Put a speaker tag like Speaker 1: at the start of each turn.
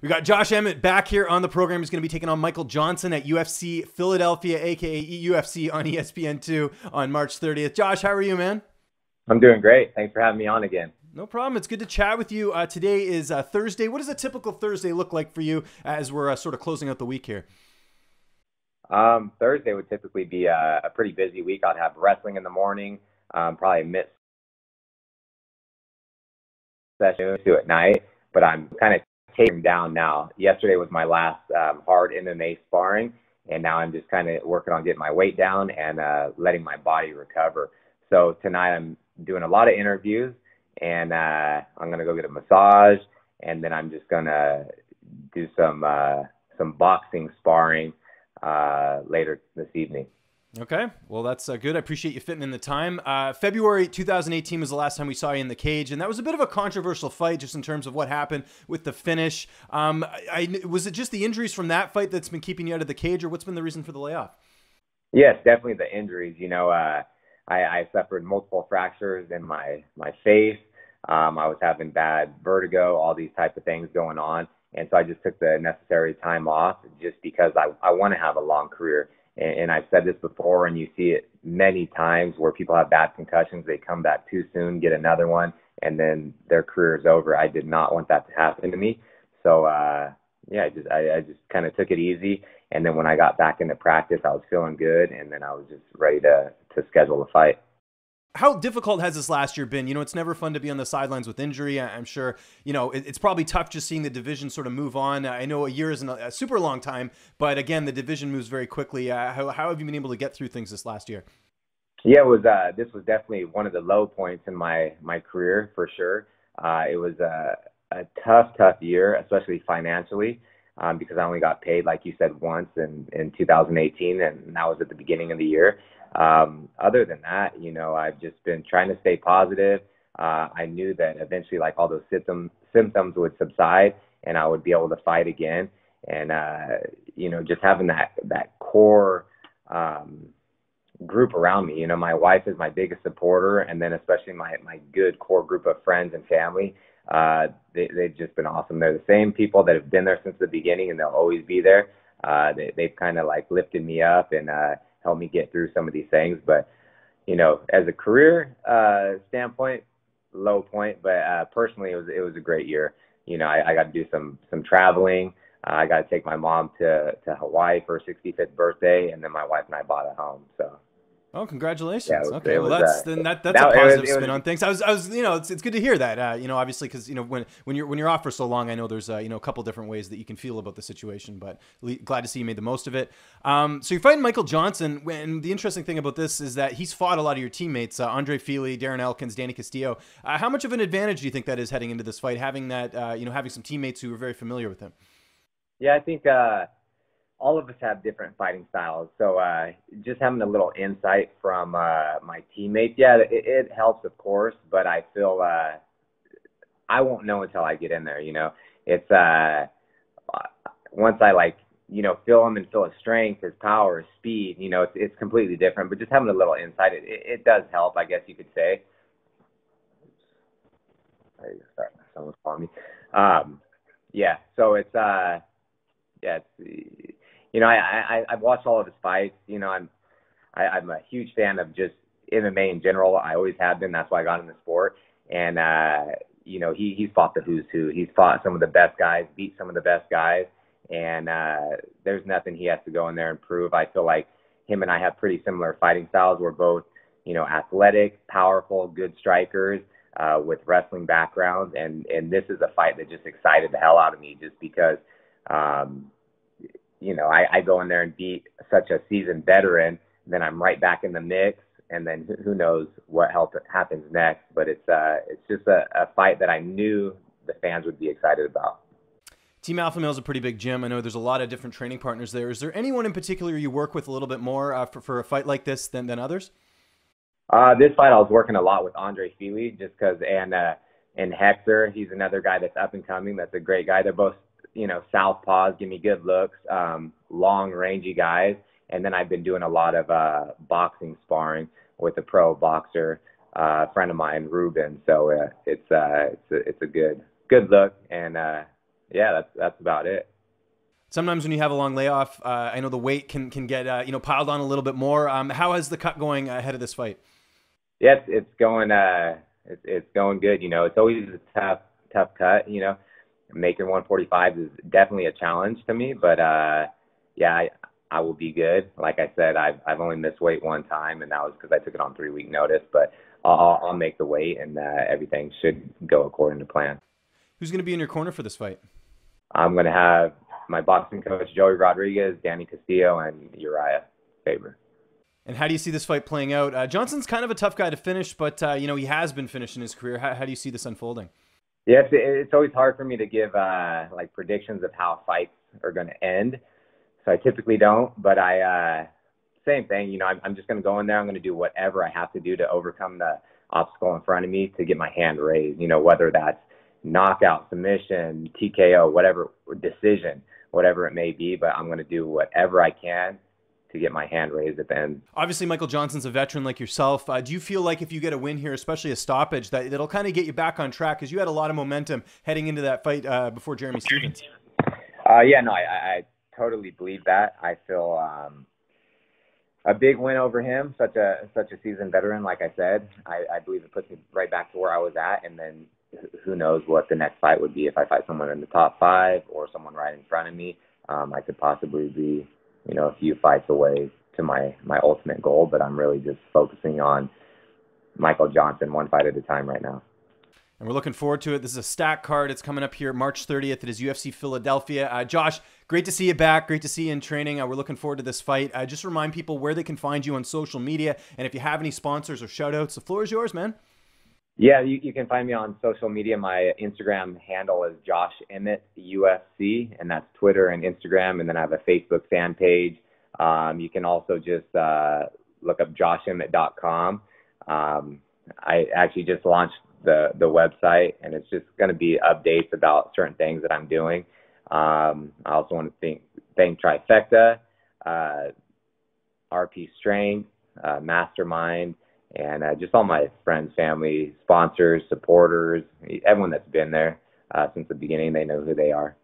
Speaker 1: We got Josh Emmett back here on the program. He's going to be taking on Mchael Johsnon at UFC Philidelphia, aka UFC on ESPN2 on March 30th. Josh, how are you, man?
Speaker 2: I'm doing great. Thanks for having me on again.
Speaker 1: No problem. It's good to chat with you. Today is Thursday. What does a typical Thursday look like for you as we're sort of closing out the week here?
Speaker 2: Thursday would typically be a pretty busy week. I'd have wrestling in the morning, probably a mid session at night, but I'm kind of tapering down now. Yesterday was my last hard MMA sparring, and now I'm just kind of working on getting my weight down and letting my body recover. So tonight I'm doing a lot of interviews, and I'm going to go get a massage, and then I'm just going to do some boxing sparring later this evening.
Speaker 1: Okay, well, that's good. I appreciate you fitting in the time. February 2018 was the last time we saw you in the cage, and that was a bit of a controversial fight just in terms of what happened with the finish. Was it just the injuries from that fight that's been keeping you out of the cage, or what's been the reason for the layoff?
Speaker 2: Yes, definitely the injuries. You know, I suffered multiple fractures in my face. I was having bad vertigo, all these types of things going on. And so I just took the necessary time off just because I want to have a long career. And I've said this before, and you see it many times where people have bad concussions. They come back too soon, get another one, and then their career is over. I did not want that to happen to me. So, yeah, I just kind of took it easy. And then when I got back into practice, I was feeling good, and then I was just ready to schedule a fight.
Speaker 1: How difficult has this last year been? You know, it's never fun to be on the sidelines with injury. I'm sure, you know, it's probably tough just seeing the division sort of move on. I know a year isn't a super long time, but again, the division moves very quickly. How have you been able to get through things this last year?
Speaker 2: Yeah, this was definitely one of the low points in my career for sure. It was a tough year, especially financially, because I only got paid, like you said, once in 2018, and that was at the beginning of the year. Other than that, you know, I've just been trying to stay positive. I knew that eventually, like, all those symptoms would subside and I would be able to fight again. And, you know, just having that core, group around me, you know, my wife is my biggest supporter. And then especially my good core group of friends and family, they've just been awesome. They're the same people that have been there since the beginning, and they'll always be there. They've kind of like lifted me up and, help me get through some of these things. But, you know, as a career standpoint, low point. But personally, it was a great year. You know, I got to do some traveling. I got to take my mom to Hawaii for her 65th birthday, and then my wife and I bought a home. So.
Speaker 1: Oh, congratulations!
Speaker 2: Yeah,
Speaker 1: okay, well, that's a positive spin on things. I was, you know, it's good to hear that. You know, obviously, because you know when you're off for so long, I know there's you know, a couple different ways that you can feel about the situation. But glad to see you made the most of it. So you're fighting Mchael Johsnon, and the interesting thing about this is that he's fought a lot of your teammates, Andre Fili, Darren Elkins, Danny Castillo. How much of an advantage do you think that is heading into this fight, having that you know, having some teammates who are very familiar with him?
Speaker 2: Yeah, I think all of us have different fighting styles. So just having a little insight from my teammates, yeah, it helps, of course, but I feel I won't know until I get in there, you know. It's once I, like, you know, feel him and feel his strength, his power, his speed, you know, it's completely different. But just having a little insight, it does help, I guess you could say. Sorry, someone's calling me. Yeah, so it's yeah, it's, you know, I've watched all of his fights. You know, I'm a huge fan of just MMA in general. I always have been. That's why I got in the sport. And you know, he's fought the who's who. He's fought some of the best guys, beat some of the best guys, and there's nothing he has to go in there and prove. I feel like him and I have pretty similar fighting styles. We're both, you know, athletic, powerful, good strikers with wrestling backgrounds, and this is a fight that just excited the hell out of me, just because. You know, I go in there and beat such a seasoned veteran, then I'm right back in the mix, and then who knows what happens next. But it's just a fight that I knew the fans would be excited about.
Speaker 1: Team Alpha Male is a pretty big gym. I know there's a lot of different training partners there. Is there anyone in particular you work with a little bit more for a fight like this than others?
Speaker 2: This fight I was working a lot with Andre Fili, just because, and Hector, he's another guy that's up and coming. That's a great guy. They're both, you know, southpaws, give me good looks, long, rangy guys. And then I've been doing a lot of boxing sparring with a pro boxer, friend of mine, Ruben. So it's a good look, and yeah, that's about it.
Speaker 1: Sometimes when you have a long layoff, I know the weight can get piled on a little bit more. How has the cut going ahead of this fight?
Speaker 2: Yeah, it's going good. You know, it's always a tough cut. You know, making 145 is definitely a challenge to me, but yeah, I will be good. Like I said, I've only missed weight one time, and that was because I took it on 3 week notice. But I'll make the weight, and everything should go according to plan.
Speaker 1: Who's going to be in your corner for this fight?
Speaker 2: I'm gonna have my boxing coach Joey Rodriguez, Danny Castillo, and Uriah Faber.
Speaker 1: And how do you see this fight playing out? Johnson's kind of a tough guy to finish, but he has been finishing his career. How do you see this unfolding?
Speaker 2: Yes, it's always hard for me to give like predictions of how fights are going to end. So I typically don't, but same thing. You know, I'm just going to go in there. I'm going to do whatever I have to do to overcome the obstacle in front of me to get my hand raised. You know, whether that's knockout, submission, TKO, whatever, decision, whatever it may be. But I'm going to do whatever I can to get my hand raised at the end.
Speaker 1: Obviously, Mchael Johsnon's a veteran like yourself. Do you feel like if you get a win here, especially a stoppage, that it'll kind of get you back on track? Because you had a lot of momentum heading into that fight before Jeremy Stephens.
Speaker 2: Yeah, no, I totally believe that. I feel a big win over him, such a seasoned veteran. Like I said, I believe it puts me right back to where I was at, and then who knows what the next fight would be. If I fight someone in the top 5 or someone right in front of me, I could possibly be, you know, a few fights away to my ultimate goal, but I'm really just focusing on Mchael Johsnon one fight at a time right now.
Speaker 1: And we're looking forward to it. This is a stack card. It's coming up here March 30th. It is UFC Philadelphia. Josh, great to see you back. Great to see you in training. We're looking forward to this fight. Just remind people where they can find you on social media. And if you have any sponsors or shout outs, the floor is yours, man.
Speaker 2: Yeah, you can find me on social media. My Instagram handle is Josh Emmett UFC, and that's Twitter and Instagram. And then I have a Facebook fan page. You can also just look up joshemmett.com. I actually just launched the website, and it's just going to be updates about certain things that I'm doing. I also want to thank Trifecta, RP Strength, Mastermind, and just all my friends, family, sponsors, supporters, everyone that's been there since the beginning. They know who they are.